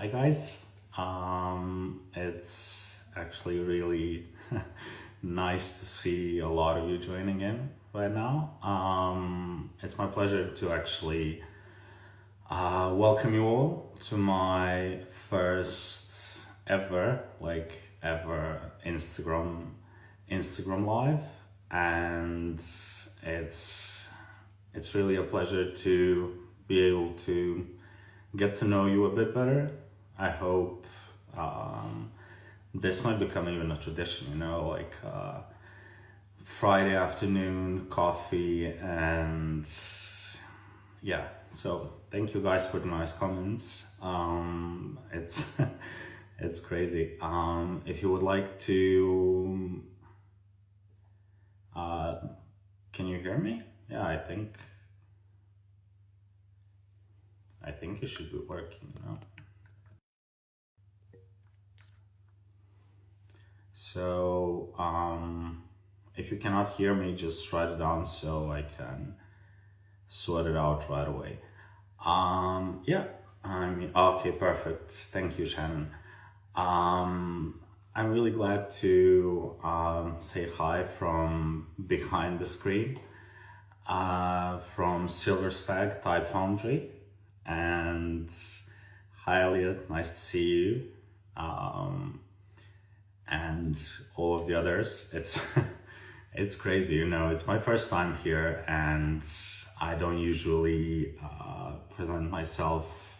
Hi guys, it's actually really nice to see a lot of you joining in right now. It's my pleasure to actually welcome you all to my first ever Instagram live, and it's really a pleasure to be able to get to know you a bit better. I hope this might become even a tradition, Friday afternoon coffee, and yeah. So thank you guys for the nice comments. It's it's crazy. If you would like to, can you hear me? Yeah, I think it should be working. So if you cannot hear me, just write it down so I can sort it out right away. Yeah, okay, perfect. Thank you, Shannon. I'm really glad to say hi from behind the screen, from SilverStag type Foundry. And hi Elliot, nice to see you, and all of the others. It's crazy, it's my first time here, and I don't usually present myself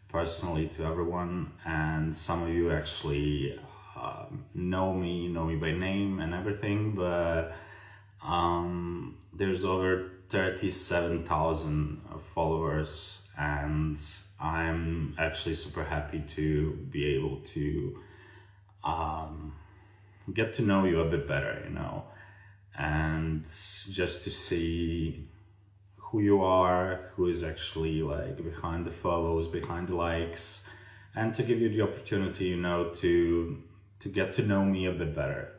personally to everyone, and some of you actually know me by name and everything, but there's over 37,000 followers, and I'm actually super happy to be able to get to know you a bit better, and just to see who you are, who is actually behind the follows, behind the likes, and to give you the opportunity, to get to know me a bit better.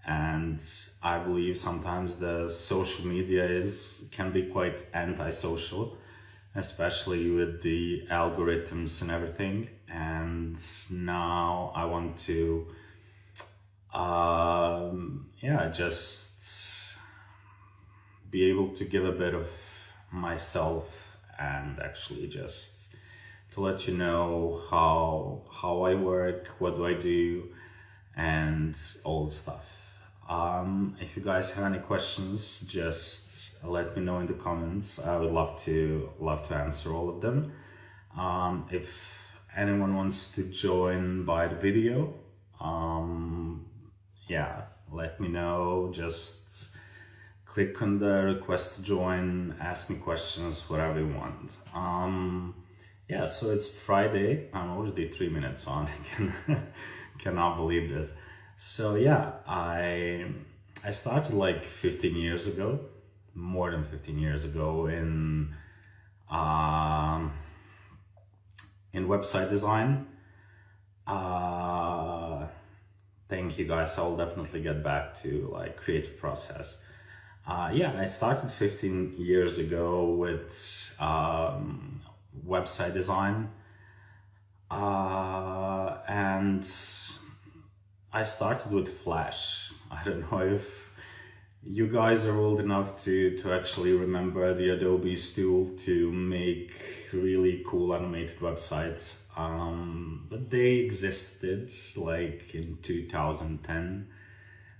And I believe sometimes the social media can be quite antisocial, especially with the algorithms and everything. And now I want to just be able to give a bit of myself, and actually just to let you know how I work, what do I do, and all the stuff. If you guys have any questions, just let me know in the comments. I would love to answer all of them. If anyone wants to join by the video, let me know. Just click on the request to join, ask me questions, whatever you want. So it's Friday. I'm already 3 minutes on. I cannot believe this. So yeah, I started 15 years ago, more than 15 years ago, in website design. Thank you guys. I'll definitely get back to creative process. I started 15 years ago with website design, and I started with Flash. I don't know if you guys are old enough to actually remember the Adobe's tool to make really cool animated websites. But they existed in 2010.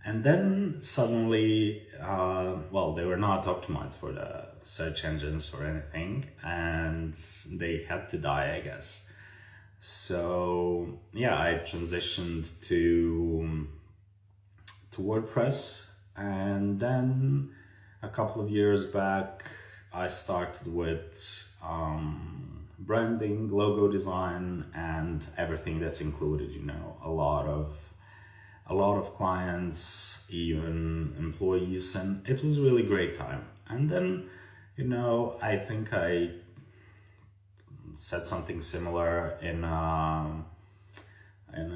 And then suddenly, they were not optimized for the search engines or anything, and they had to die, I guess. So I transitioned to WordPress, and then a couple of years back, I started with branding, logo design, and everything that's included. A lot of clients, even employees, and it was a really great time. And then, I think I said something similar in an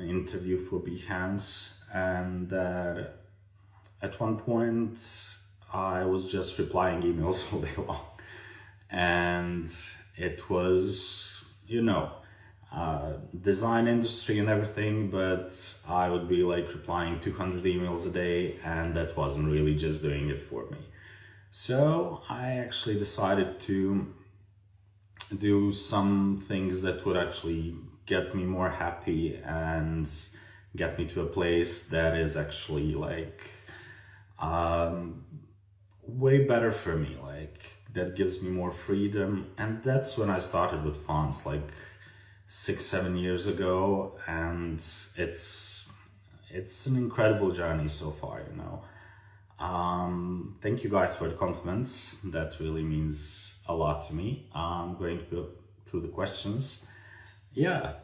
interview for Behance, and at one point I was just replying emails all day long, and it was, design industry and everything, but I would be like replying 200 emails a day, and that wasn't really just doing it for me. So I actually decided to do some things that would actually get me more happy and get me to a place that is actually like way better for me, like that gives me more freedom. And that's when I started with fonts, like 6-7 years ago, and it's an incredible journey so far, you know. Thank you guys for the compliments. That really means a lot to me. I'm going to go through the questions. Yeah,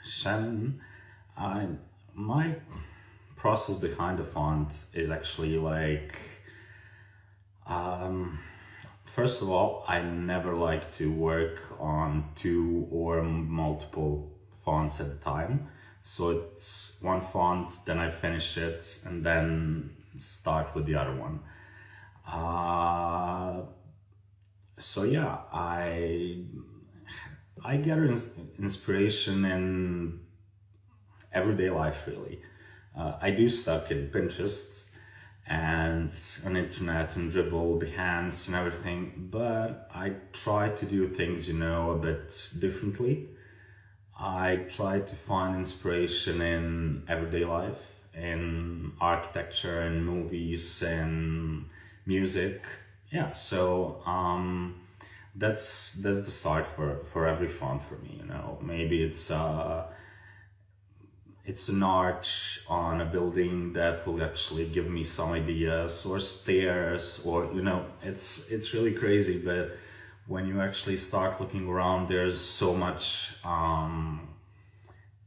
Shannon, my process behind the font is actually like, first of all, I never like to work on 2 or multiple fonts at a time. So it's one font, then I finish it, and then start with the other one. So yeah, I get inspiration in everyday life, really. I do stuck in Pinterest and on internet and Dribble, Behance and everything, but I try to do things, you know, a bit differently. I try to find inspiration in everyday life, in architecture and movies and music. Yeah, so that's the start for every font for me, you know. Maybe it's an arch on a building that will actually give me some ideas, or stairs, or, you know, it's really crazy, but when you actually start looking around, there's so much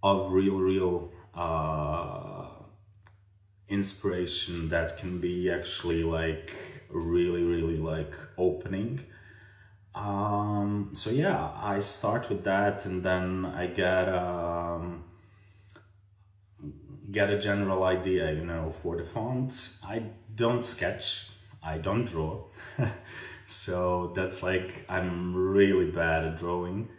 of real inspiration that can be actually like really like opening. So yeah, I start with that, and then I get a general idea, you know, for the font. I don't sketch, I don't draw. So that's like, I'm really bad at drawing.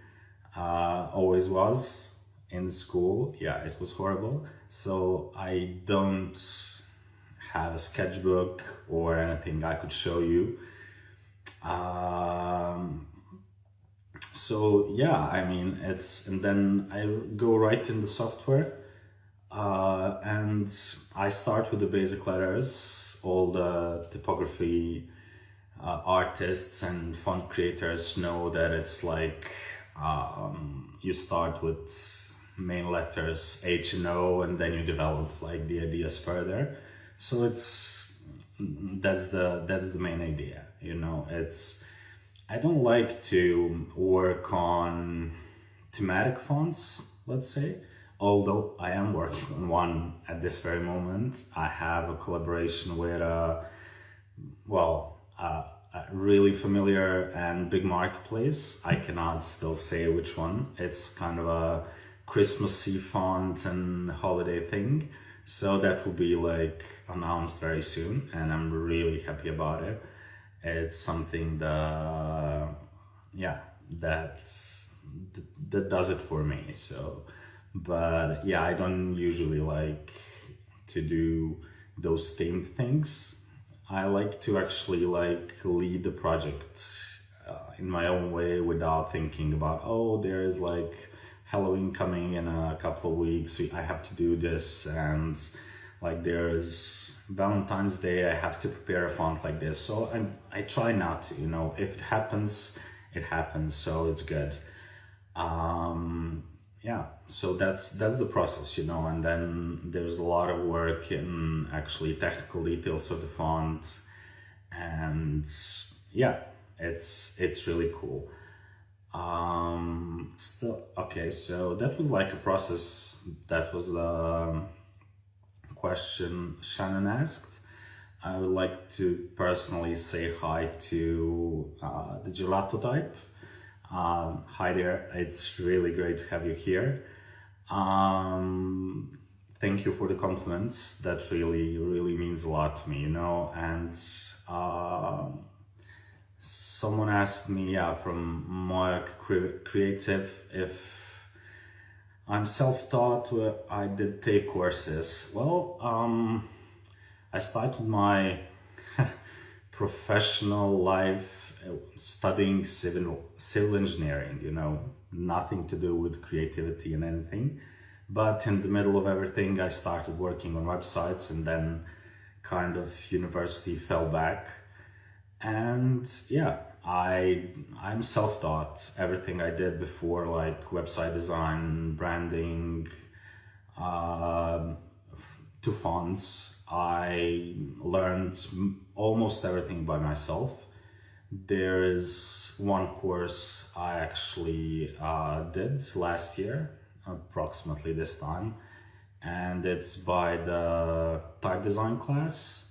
Always was in school. Yeah, it was horrible. So I don't have a sketchbook or anything I could show you. So yeah, I mean, and then I go right in the software, and I start with the basic letters. All the typography artists and font creators know that it's like, you start with main letters H and O, and then you develop like the ideas further. So that's the main idea, you know. I don't like to work on thematic fonts, let's say, although I am working on one at this very moment. I have a collaboration with a really familiar and big marketplace. I cannot still say which one. It's kind of a Christmassy font and holiday thing. So that will be like announced very soon, and I'm really happy about it. It's something that does it for me. So, but yeah, I don't usually like to do those themed things. I like to actually like lead the project in my own way, without thinking about, oh, there's like Halloween coming in a couple of weeks, I have to do this, and like there's Valentine's Day, I have to prepare a font like this. So I try not to, you know, if it happens, it happens, so it's good. Yeah, so that's the process, you know. And then there's a lot of work in actually technical details of the font, and yeah, it's really cool. Okay, so that was like a process. That was the question Shannon asked. I would like to personally say hi to the Gelato type. Hi there, it's really great to have you here. Thank you for the compliments. That really means a lot to me, you know. And someone asked me, yeah, from Moyak Creative, if I'm self-taught. I did take courses. Well, I started my professional life studying civil engineering, you know, nothing to do with creativity and anything. But in the middle of everything, I started working on websites, and then kind of university fell back. And yeah, I'm self-taught. Everything I did before, like website design, branding, uh, to fonts, I learned almost everything by myself. There is one course I actually did last year, approximately this time, and it's by the type design class.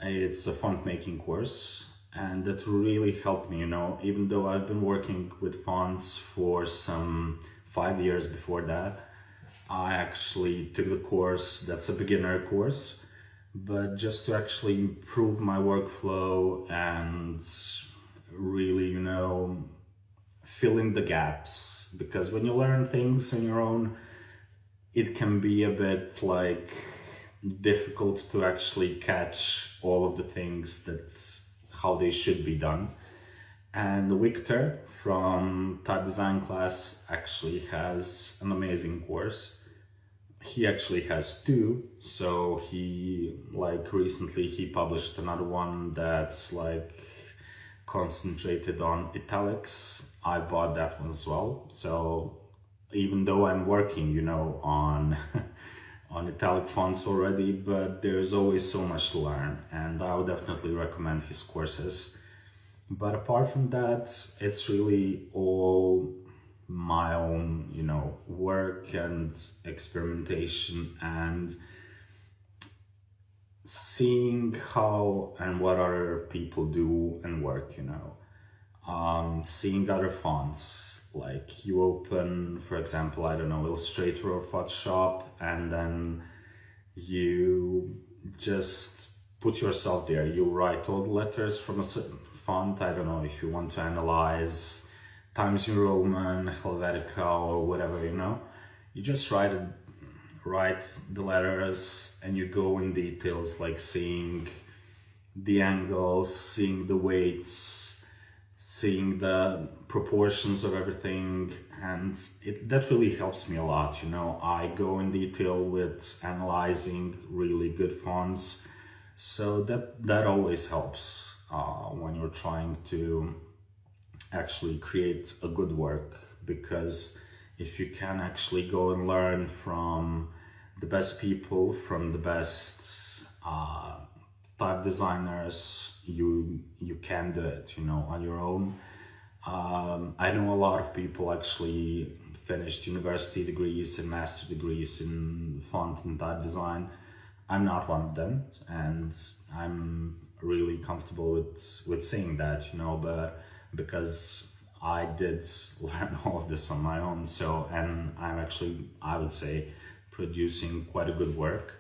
It's a font making course, and that really helped me, you know, even though I've been working with fonts for some 5 years before that. I actually took the course. That's a beginner course, but just to actually improve my workflow and really, you know, fill in the gaps. Because when you learn things on your own, it can be a bit like difficult to actually catch all of the things that how they should be done. And Victor from Type Design class actually has an amazing course. He actually has two, so he, like, recently he published another one that's like concentrated on italics. I bought that one as well. So even though I'm working, you know, on on italic fonts already, but there's always so much to learn, and I would definitely recommend his courses. But apart from that, it's really all my own, you know, work and experimentation, and seeing how and what other people do and work, you know. Seeing other fonts, like you open, for example, I don't know, Illustrator or Photoshop, and then you just put yourself there. You write all the letters from a certain font. I don't know if you want to analyze Times New Roman, Helvetica, or whatever, you know. You just write the letters, and you go in details, like seeing the angles, seeing the weights, seeing the proportions of everything, and that really helps me a lot, you know. I go in detail with analyzing really good fonts, so that always helps when you're trying to actually create a good work, because if you can actually go and learn from the best people, from the best type designers, you can do it, you know, on your own. I know a lot of people actually finished university degrees and master degrees in font and type design. I'm not one of them, and I'm really comfortable with saying that, you know, but because I did learn all of this on my own, so, and I'm actually, I would say, producing quite a good work.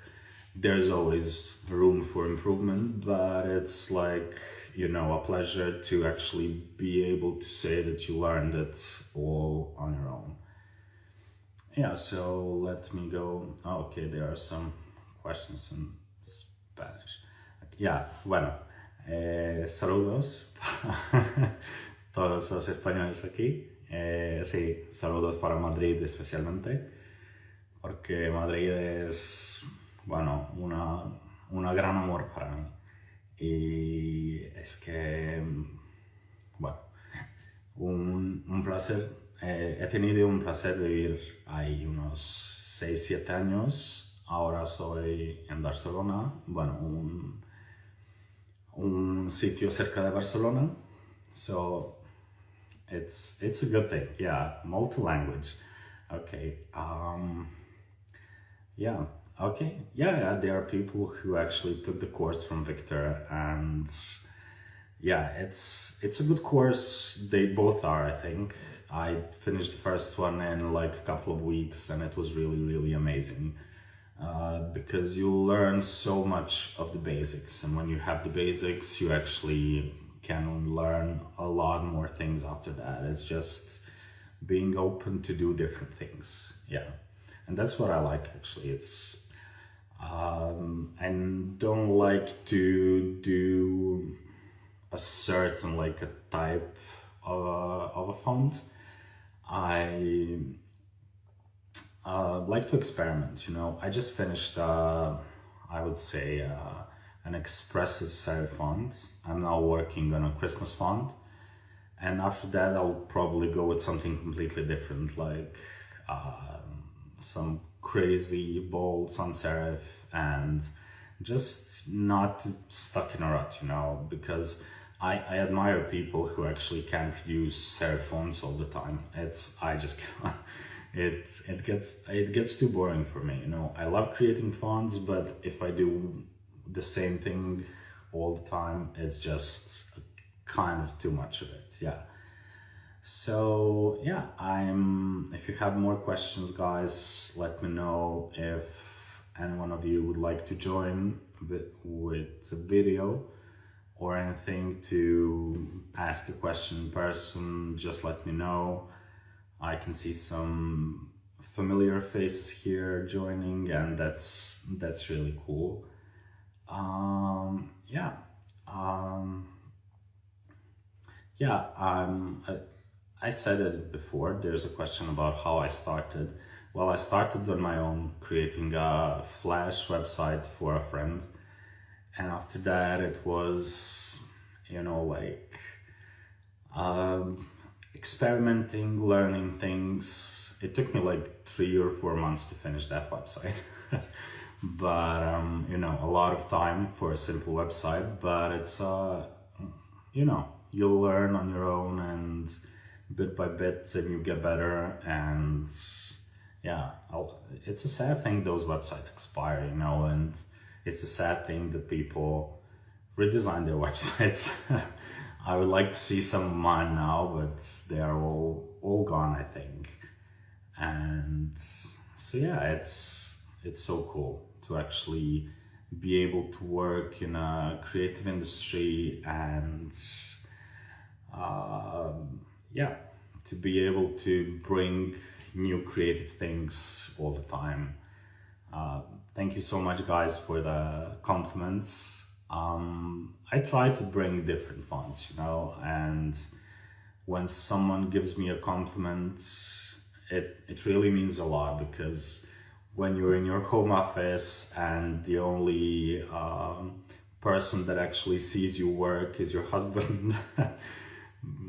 There's always room for improvement, but it's like, you know, a pleasure to actually be able to say that you learned it all on your own. Yeah, so let me go. Okay, there are some questions in Spanish. Yeah, bueno, saludos para todos los españoles aquí. Sí, saludos para Madrid especialmente, porque Madrid es, bueno, una gran amor para mí. Y es que, bueno, un placer. He tenido un placer de vivir ahí unos 6-7 años. Ahora soy en Barcelona, bueno, un sitio cerca de Barcelona. So it's a good thing, yeah. Multi-language. Okay. Yeah. Okay. Yeah. There are people who actually took the course from Victor, and yeah, it's a good course. They both are, I think. I finished the first one in like a couple of weeks, and it was really, really amazing. Because you learn so much of the basics, and when you have the basics, you actually can learn a lot more things after that. It's just being open to do different things. Yeah, and that's what I like, actually. It's I don't like to do a certain, like, a type of a font. I like to experiment, you know. I just finished, I would say, an expressive serif font. I'm now working on a Christmas font. And after that, I'll probably go with something completely different, like some crazy bold sans serif, and just not stuck in a rut, you know, because I admire people who actually can produce serif fonts all the time. I just can't. It gets too boring for me, you know. I love creating fonts, but if I do the same thing all the time, it's just kind of too much of it. Yeah. So yeah, if you have more questions, guys, let me know. If any one of you would like to join with a video or anything, to ask a question in person, just let me know. I can see some familiar faces here joining, and that's really cool. I said it before, there's a question about how I started. Well, I started on my own, creating a Flash website for a friend. And after that, it was, you know, like, experimenting, learning things. It took me like 3 or 4 months to finish that website. But, you know, a lot of time for a simple website, but it's, you know, you'll learn on your own, and bit by bit, and you get better. And yeah, it's a sad thing those websites expire, you know, and it's a sad thing that people redesign their websites. I would like to see some of mine now, but they are all gone, I think. And so yeah, it's so cool to actually be able to work in a creative industry, and yeah, to be able to bring new creative things all the time. Thank you so much, guys, for the compliments. I try to bring different fonts, you know, and when someone gives me a compliment, it really means a lot, because when you're in your home office and the only person that actually sees you work is your husband,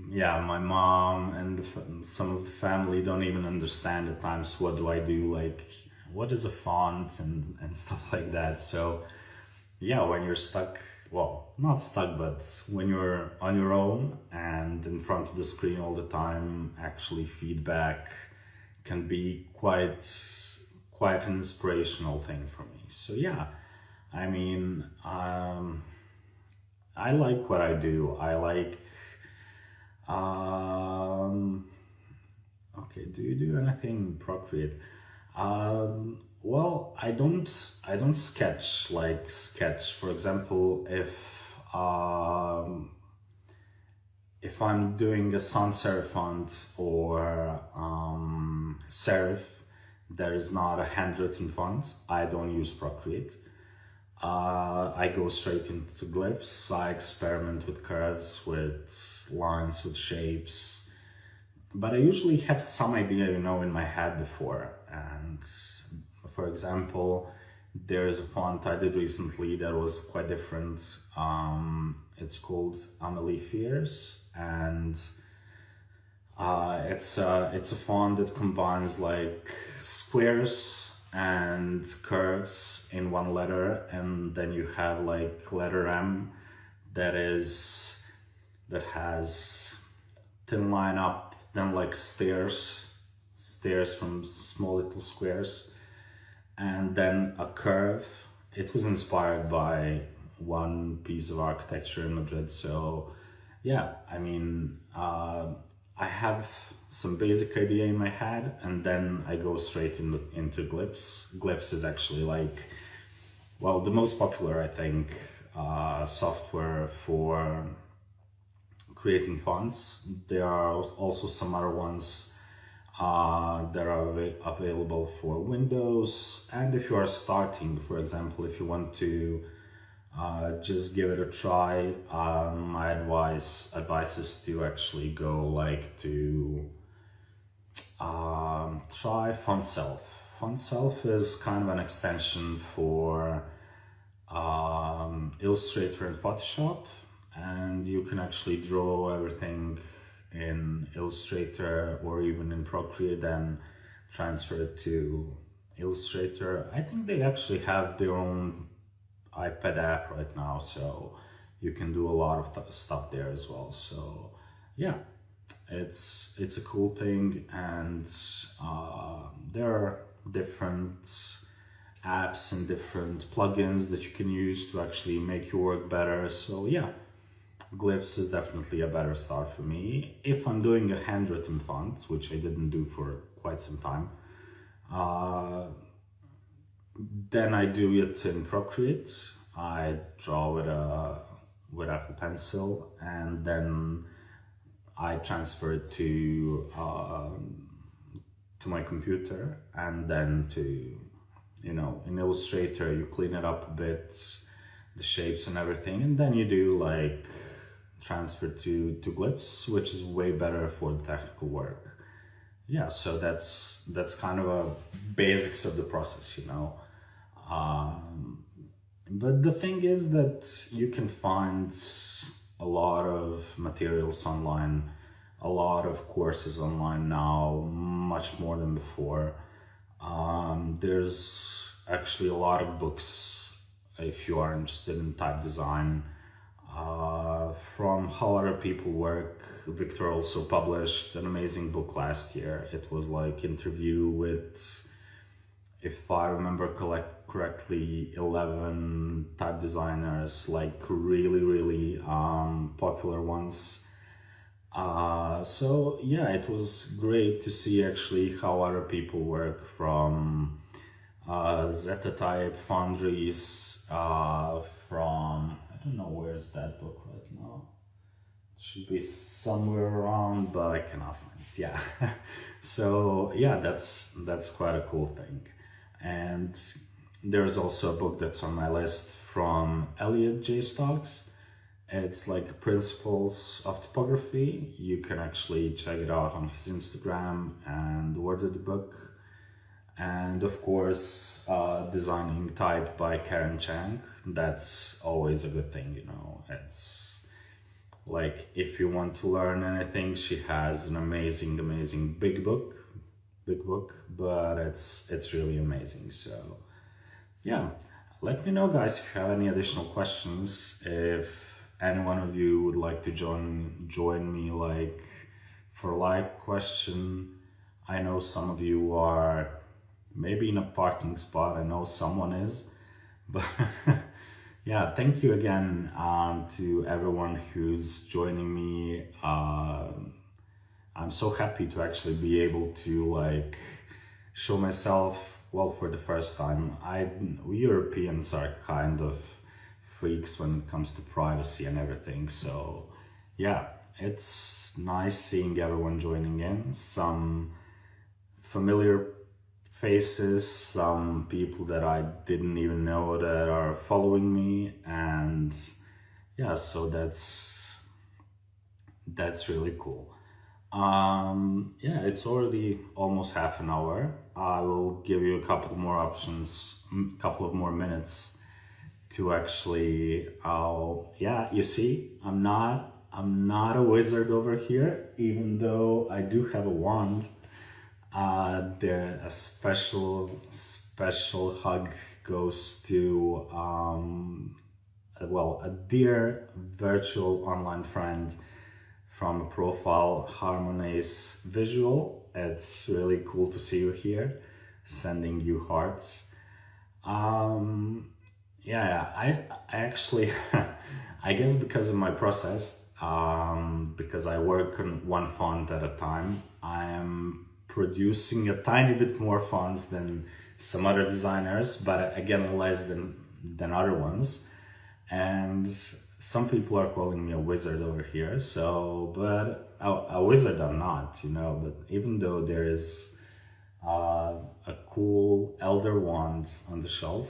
yeah, my mom and some of the family don't even understand at times what do I do, like what is a font and stuff like that. So yeah, when you're stuck, well, not stuck, but when you're on your own and in front of the screen all the time, actually feedback can be quite an inspirational thing for me. So yeah, I mean, I like what I do. I like, okay, do you do anything in Procreate? Well, I don't sketch, like sketch. For example, if I'm doing a sans serif font or serif, there is not a handwritten font, I don't use Procreate. I go straight into glyphs. I experiment with curves, with lines, with shapes. But I usually have some idea, you know, in my head before. And for example, there's a font I did recently that was quite different. It's called Amelie Fears, and it's a font that combines like squares and curves in one letter, and then you have like letter M that has thin line up, then like stairs from small little squares, and then a curve. It was inspired by one piece of architecture in Madrid. So yeah, I mean, I have some basic idea in my head, and then I go straight into glyphs. Glyphs is actually like, well, the most popular, I think, software for creating fonts. There are also some other ones that are available for Windows. And if you are starting, for example, if you want to just give it a try, my advice is to actually go like to try FontSelf. FontSelf is kind of an extension for Illustrator and Photoshop, and you can actually draw everything in Illustrator or even in Procreate and transfer it to Illustrator. I think they actually have their own iPad app right now, so you can do a lot of stuff there as well. So yeah, it's a cool thing, and there are different apps and different plugins that you can use to actually make your work better. So yeah, Glyphs is definitely a better start for me. If I'm doing a handwritten font, which I didn't do for quite some time, then I do it in Procreate. I draw with Apple Pencil, and then I transfer it to my computer, and then to, you know, in Illustrator you clean it up a bit, the shapes and everything, and then you do like transfer to Glyphs, which is way better for the technical work. Yeah, so that's kind of a basics of the process, you know. But the thing is that you can find a lot of materials online, a lot of courses online now, much more than before. There's actually a lot of books if you are interested in type design, from how other people work. Victor also published an amazing book last year. It was like interview with, if I remember correctly, 11 type designers, like really popular ones. So yeah, it was great to see actually how other people work, from Zeta type, Foundries, from, I don't know where's that book right now. It should be somewhere around, but I cannot find it. Yeah. So yeah, that's quite a cool thing. And there's also a book that's on my list from Elliot J. Stokes. It's like Principles of Typography. You can actually check it out on his Instagram and order the book. And of course, Designing Type by Karen Chang. That's always a good thing, you know. It's like, if you want to learn anything, she has an amazing big book, but it's really amazing. So yeah, let me know, guys, if you have any additional questions. If any one of you would like to join me, like, for a live question. I know some of you are maybe in a parking spot. I know someone is, but yeah, thank you again to everyone who's joining me. I'm so happy to actually be able to like show myself, well, for the first time. We Europeans are kind of freaks when it comes to privacy and everything. So yeah, it's nice seeing everyone joining in. Some familiar faces, some people that I didn't even know that are following me, and yeah, so that's really cool. Yeah, it's already almost half an hour. I will give you a couple more options, a couple of more minutes to actually, yeah, you see, I'm not a wizard over here, even though I do have a wand. There, a special hug goes to, well, a dear virtual online friend from a profile, Harmonious Visual. It's really cool to see you here, sending you hearts. Yeah, I actually, I guess because of my process, because I work on one font at a time, I am producing a tiny bit more fonts than some other designers, but again, less than other ones. And some people are calling me a wizard over here, so, but a wizard I'm not, you know, but even though there is a cool elder wand on the shelf,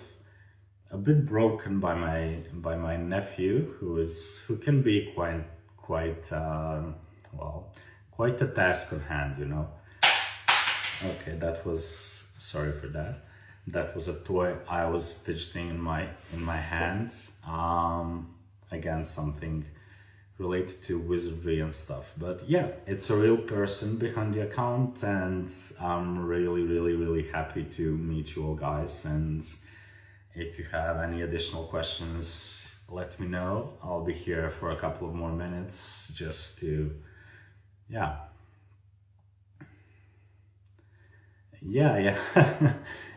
a bit broken by my nephew, who can be quite well, quite a task on hand, you know. Okay, that was, sorry for that. That was a toy I was fidgeting in my hands. Again, something related to wizardry and stuff. But yeah, it's a real person behind the account, and I'm really happy to meet you all guys. And if you have any additional questions, let me know. I'll be here for a couple of more minutes just to, yeah. Yeah.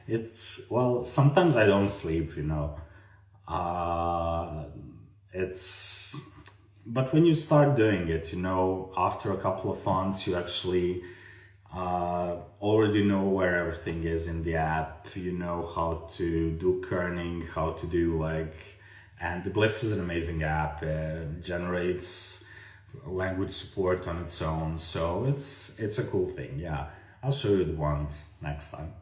It's, well, sometimes I don't sleep, you know. It's, but when you start doing it, you know, after a couple of months, you actually already know where everything is in the app. You know how to do kerning, how to do like, and the Glyphs is an amazing app. It generates language support on its own, so it's a cool thing. Yeah, I'll show you the one next time.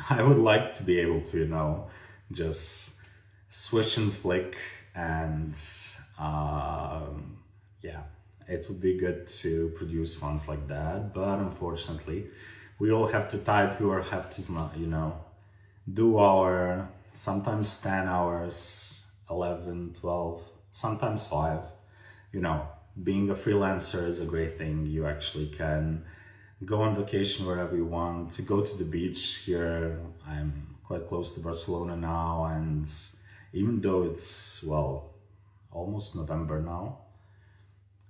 I would like to be able to, you know, just switch and flick, and yeah, it would be good to produce ones like that, but unfortunately we all have to type, we all have to, you know, do our sometimes 10 hours, 11, 12, sometimes 5. You know, being a freelancer is a great thing. You actually can go on vacation wherever you want, to go to the beach. Here I'm quite close to Barcelona now, and even though it's, well, almost November now,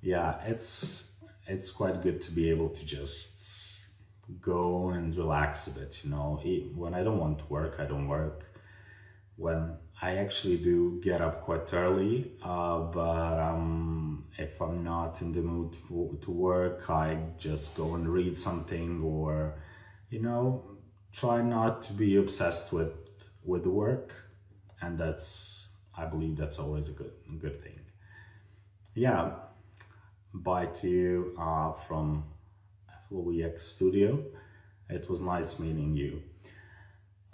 yeah, it's quite good to be able to just go and relax a bit, you know. When I don't want to work, I don't work. When I actually do get up quite early, but if I'm not in the mood to work, I just go and read something, or, you know, try not to be obsessed with the work, and that's, I believe that's always a good thing. Yeah, bye to you from FLOEX Studio. It was nice meeting you.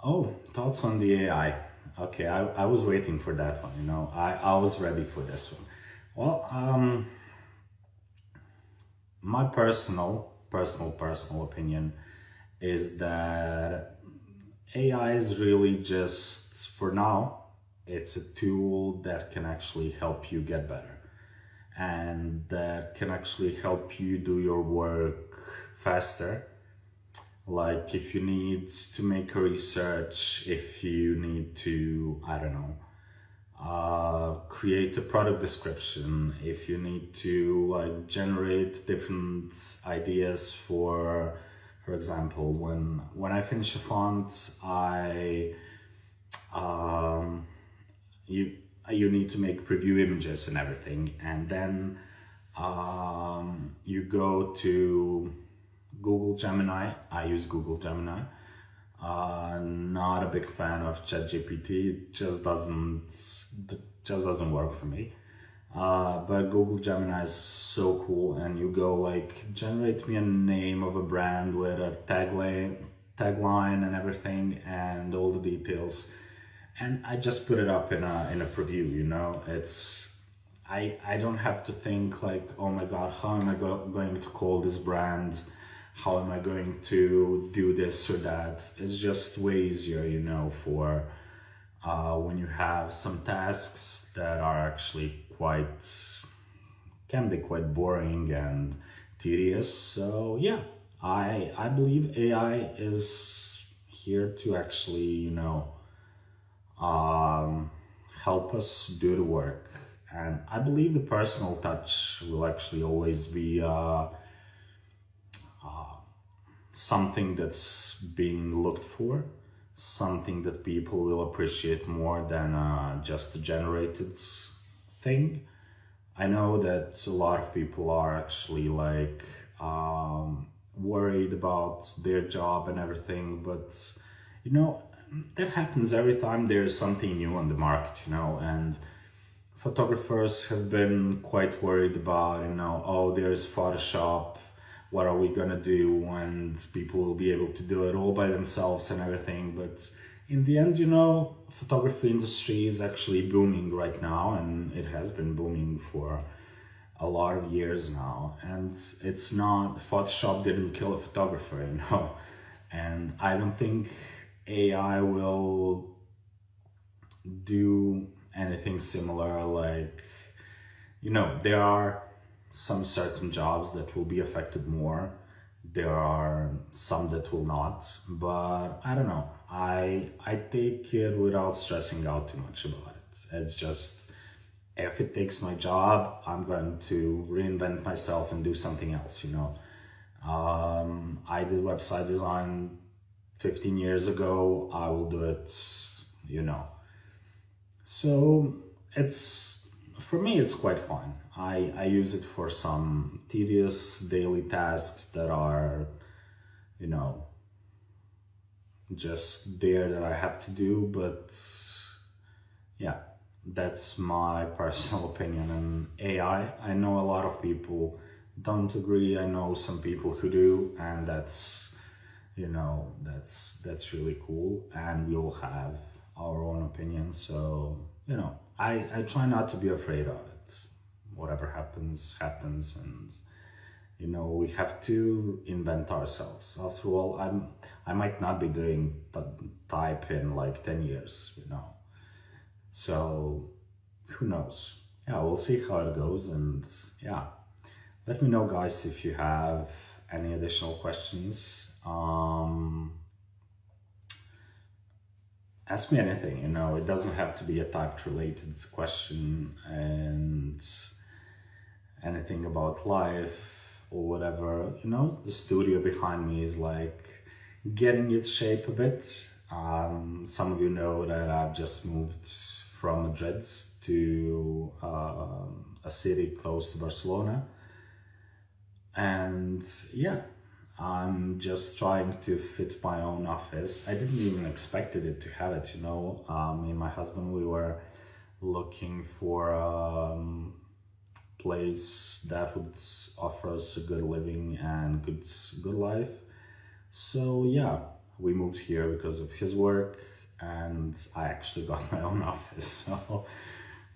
Oh, thoughts on the AI. Okay, I was waiting for that one, you know. I was ready for this one. Well, my personal opinion is that AI is really just, for now, it's a tool that can actually help you get better, and that can actually help you do your work faster. Like if you need to make a research, if you need to, I don't know, create a product description, if you need to like generate different ideas for example, when I finish a font, you need to make preview images and everything, and then you go to Google Gemini. I use Google Gemini. Not a big fan of ChatGPT. It just doesn't work for me. But Google Gemini is so cool, and you go like, generate me a name of a brand with a tagline and everything, and all the details, and I just put it up in a preview. You know, it's I don't have to think like, oh my god, how am I going to call this brand? How am I going to do this or that? It's just way easier, you know, for when you have some tasks that are actually can be quite boring and tedious. So yeah, I believe AI is here to actually, you know, help us do the work. And I believe the personal touch will actually always be something that's being looked for, something that people will appreciate more than just a generated thing. I know that a lot of people are actually like worried about their job and everything, but that happens every time there's something new on the market, and photographers have been quite worried about, oh, there's Photoshop, what are we gonna do when people will be able to do it all by themselves and everything. But in the end, photography industry is actually booming right now, and it has been booming for a lot of years now. And it's not, Photoshop didn't kill a photographer, and I don't think AI will do anything similar. Like, there are some certain jobs that will be affected more, there are some that will not, but I don't know, I take it without stressing out too much about it. It's just, if it takes my job, I'm going to reinvent myself and do something else. I did website design 15 years ago, I will do it, So for me, it's quite fun. I use it for some tedious daily tasks that are, just there that I have to do. But yeah, that's my personal opinion. And AI, I know a lot of people don't agree. I know some people who do, and that's really cool. And we all have our own opinions. So, I try not to be afraid of it. Whatever happens, happens. And, we have to invent ourselves. After all, I might not be doing type in like 10 years, So, who knows? Yeah, we'll see how it goes. And yeah, let me know, guys, if you have any additional questions. Ask me anything, it doesn't have to be a typed related question, and anything about life or whatever. The studio behind me is like getting its shape a bit. Some of you know that I've just moved from Madrid to a city close to Barcelona, and yeah, I'm just trying to fit my own office. I didn't even expected it to have it, Me and my husband, we were looking for a place that would offer us a good living and good life. So yeah, we moved here because of his work, and I actually got my own office. So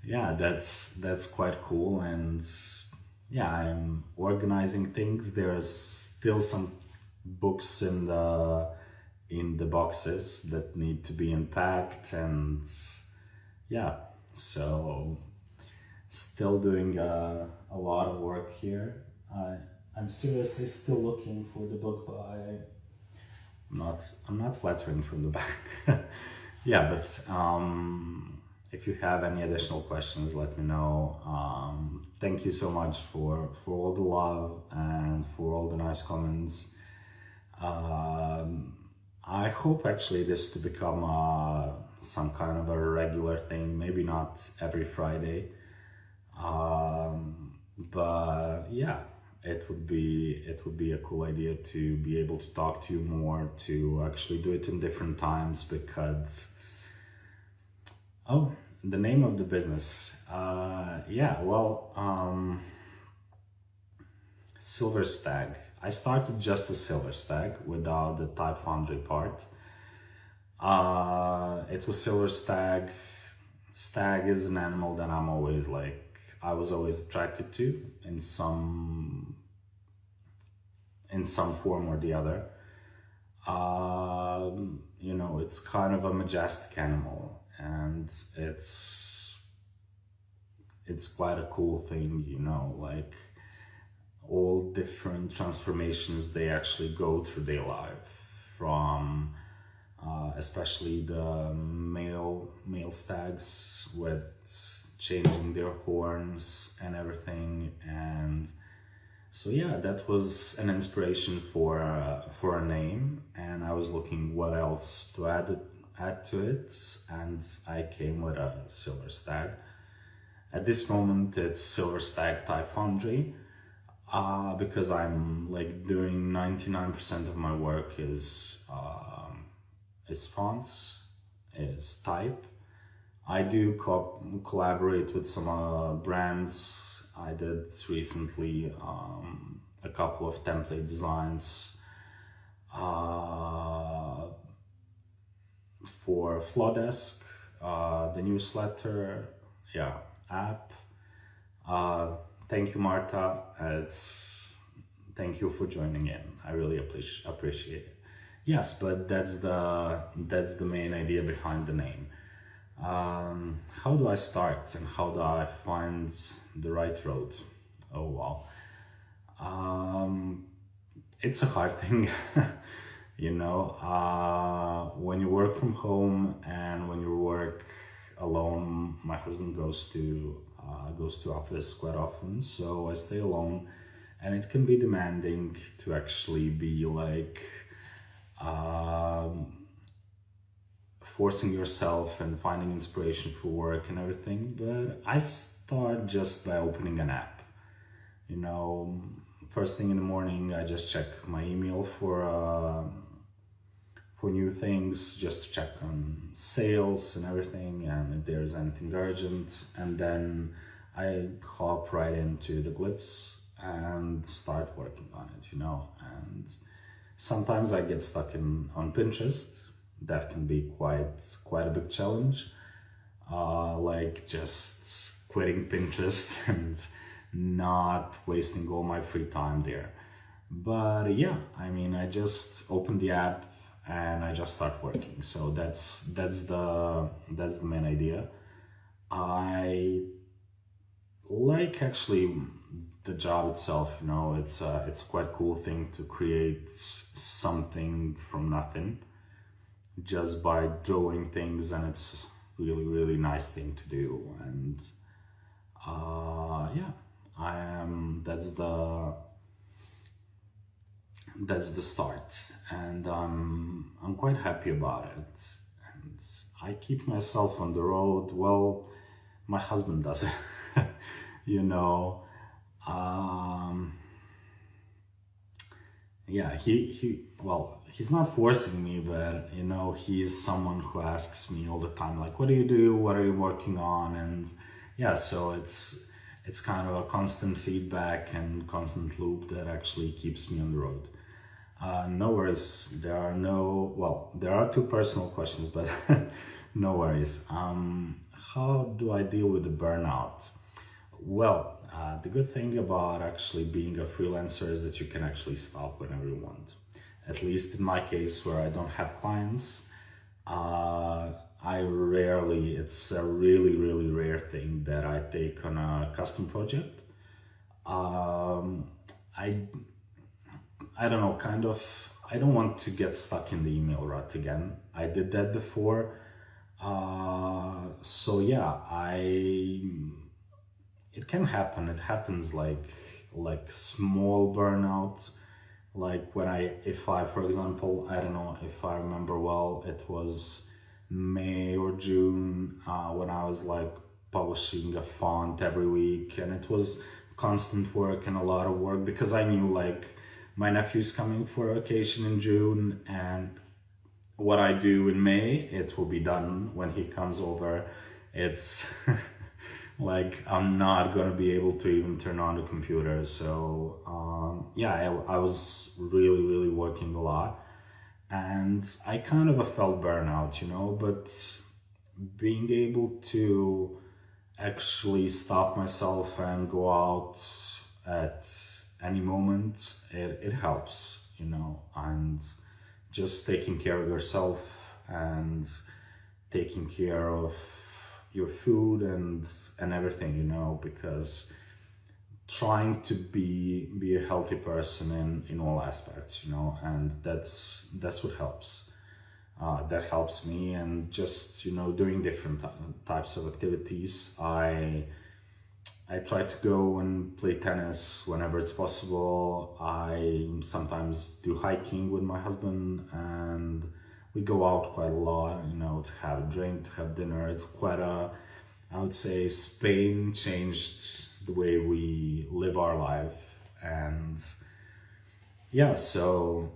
yeah, that's quite cool. And yeah, I'm organizing things. There's still some books in the boxes that need to be unpacked, and yeah, so still doing a lot of work here. I'm seriously still looking for the book, but I'm not flattering from the back. Yeah, but if you have any additional questions, let me know. Thank you so much for all the love and for all the nice comments. I hope actually this to become some kind of a regular thing, maybe not every Friday. But yeah, it would be a cool idea to be able to talk to you more, to actually do it in different times, because the name of the business, SilverStag. I started just as SilverStag without the type Foundry part. It was SilverStag. Stag is an animal that I was always attracted to in some form or the other. It's kind of a majestic animal, and it's quite a cool thing, like all different transformations they actually go through their life, from especially the male stags with changing their horns and everything. And so yeah, that was an inspiration for a name, and I was looking what else to add to it, and I came with a SilverStag. At this moment it's SilverStag type Foundry, because I'm like doing 99% of my work is fonts, is type. I do collaborate with some brands. I did recently a couple of template designs for Flowdesk, the newsletter, yeah, app. Thank you, Marta. Thank you for joining in. I really appreciate it. Yes, but that's the main idea behind the name. How do I start and how do I find the right road? Oh wow. It's a hard thing. When you work from home and when you work alone, my husband goes to office quite often, so I stay alone, and it can be demanding to actually be like forcing yourself and finding inspiration for work and everything. But I start just by opening an app. First thing in the morning, I just check my email for new things, just to check on sales and everything, and if there's anything urgent. And then I hop right into the glyphs and start working on it, And sometimes I get stuck on Pinterest. That can be quite a big challenge, like just quitting Pinterest and not wasting all my free time there. But yeah, I just open the app and I just start working. So that's the main idea. I like actually the job itself. It's a quite cool thing to create something from nothing just by drawing things, and it's really nice thing to do. And yeah, that's the start, and I'm quite happy about it. And I keep myself on the road. Well, my husband does it. Yeah, he's not forcing me, but he's someone who asks me all the time, like, what do you do, what are you working on? And yeah, so it's kind of a constant feedback and constant loop that actually keeps me on the road. No worries. There are two personal questions, but no worries. How do I deal with the burnout? Well, the good thing about actually being a freelancer is that you can actually stop whenever you want. At least in my case, where I don't have clients, it's a really rare thing that I take on a custom project. I don't know, I don't want to get stuck in the email rut again. I did that before. So yeah, it can happen. It happens like small burnout. Like if I, for example, I don't know if I remember well, it was May or June, when I was like publishing a font every week, and it was constant work and a lot of work because I knew like my nephew's coming for a vacation in June, and what I do in May, it will be done when he comes over. It's like I'm not gonna be able to even turn on the computer. So yeah, I was really working a lot, and I kind of felt burnout, but being able to actually stop myself and go out at any moment, it helps, and just taking care of yourself and taking care of your food and everything, because trying to be a healthy person in all aspects, and that's what helps. That helps me, and just doing different types of activities. I try to go and play tennis whenever it's possible. I sometimes do hiking with my husband, and we go out quite a lot, to have a drink, to have dinner. It's I would say Spain changed the way we live our life. And yeah, so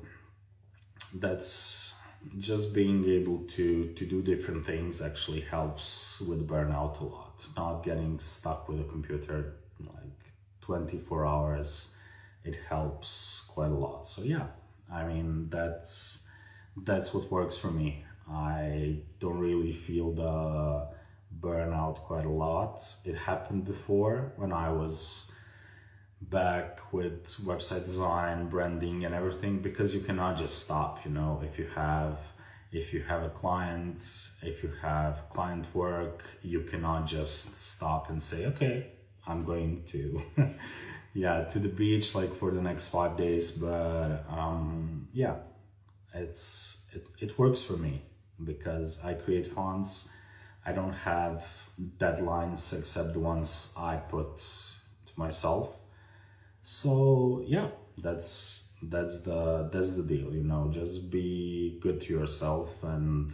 that's just being able to do different things actually helps with burnout a lot. Not getting stuck with a computer like 24 hours, it helps quite a lot. So yeah, I mean, that's what works for me. I don't really feel the burnout quite a lot. It happened before when I was back with website design, branding and everything, because you cannot just stop, you know. If you have a client, if you have client work, you cannot just stop and say, okay, I'm going to yeah, to the beach like for the next 5 days. But yeah, it works for me because I create fonts. I don't have deadlines except the ones I put to myself. So yeah, that's the deal, you know. Just be good to yourself and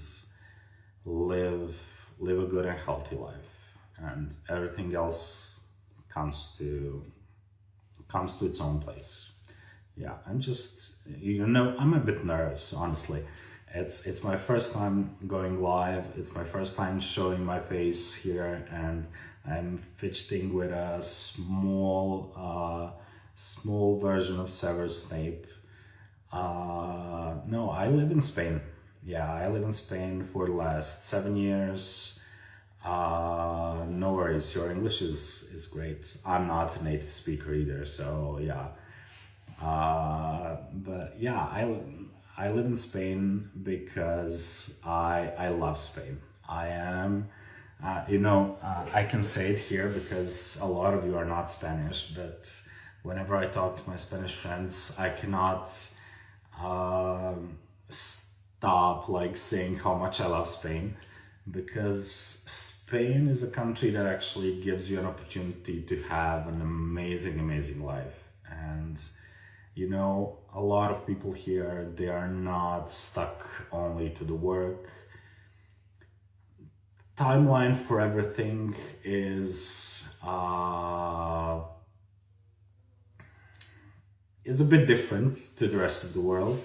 live a good and healthy life, and everything else comes to its own place. Yeah, I'm just, you know, I'm a bit nervous, honestly. It's my first time going live. It's my first time showing my face here, and I'm fidgeting with a small version of SilverStag. No, I live in Spain. Yeah, I live in Spain for the last 7 years. No worries, your English is great. I'm not a native speaker either, so yeah. But yeah, I live in Spain because I love Spain. I am, you know, I can say it here because a lot of you are not Spanish, but whenever I talk to my Spanish friends, I cannot stop like saying how much I love Spain, because Spain is a country that actually gives you an opportunity to have an amazing life. And you know, a lot of people here, they are not stuck only to the work. Timeline for everything is a bit different to the rest of the world.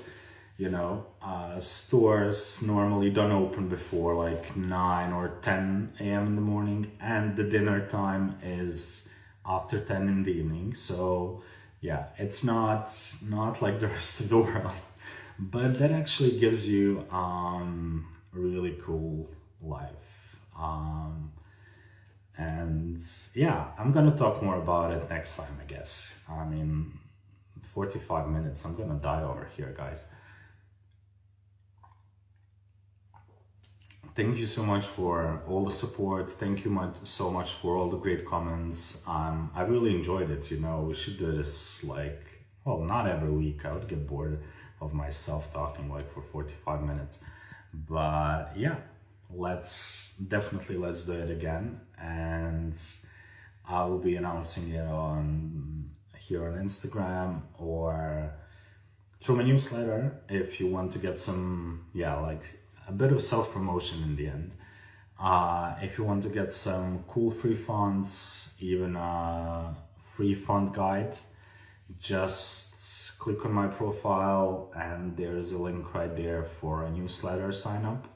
You know, stores normally don't open before like 9 or 10 a.m. in the morning, and the dinner time is after 10 in the evening. So yeah, it's not like the rest of the world, but that actually gives you a really cool life. And yeah, I'm gonna talk more about it next time, I guess. I mean, 45 minutes, I'm gonna die over here, guys. Thank you so much for all the support. Thank you so much for all the great comments. I really enjoyed it, you know. We should do this like, well, not every week. I would get bored of myself talking like for 45 minutes. But yeah, let's do it again. And I will be announcing it here on Instagram or through my newsletter if you want to get some, yeah, like a bit of self-promotion in the end. If you want to get some cool free fonts, even a free font guide, just click on my profile and there's a link right there for a newsletter sign up.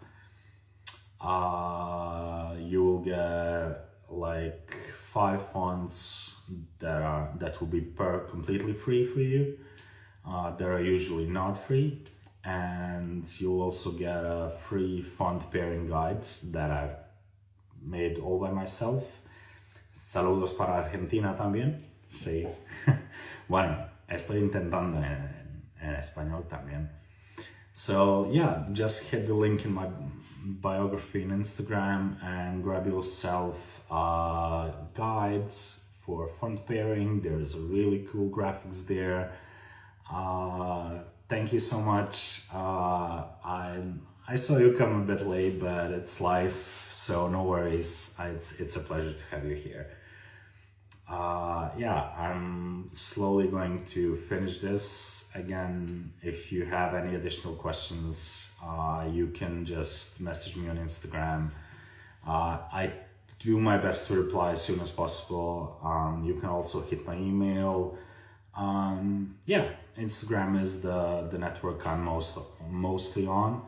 You will get like 5 fonts that will be completely free for you. They are usually not free. And you'll also get a free font pairing guide that I've made all by myself. Saludos para Argentina también. Sí. Bueno, estoy intentando en español también. So yeah, just hit the link in my biography on Instagram and grab yourself guides for font pairing. There's a really cool graphics there. Thank you so much. I saw you come a bit late, but it's life, so no worries. It's a pleasure to have you here. Yeah, I'm slowly going to finish this. Again, if you have any additional questions, you can just message me on Instagram. I do my best to reply as soon as possible. You can also hit my email. Yeah, Instagram is the network I'm mostly on.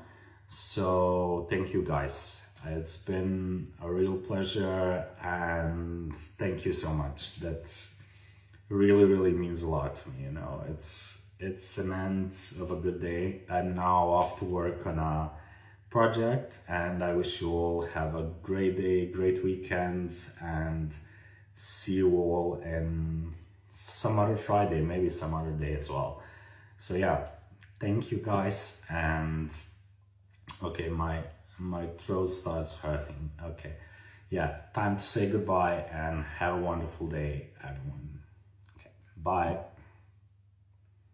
So thank you guys. It's been a real pleasure, and thank you so much. That really means a lot to me, you know. It's an end of a good day. I'm now off to work on a project, and I wish you all have a great day, great weekend, and see you all in some other Friday, maybe some other day as well. So yeah, thank you guys, and okay, my throat starts hurting. Okay, yeah, time to say goodbye and have a wonderful day, everyone. Okay, bye.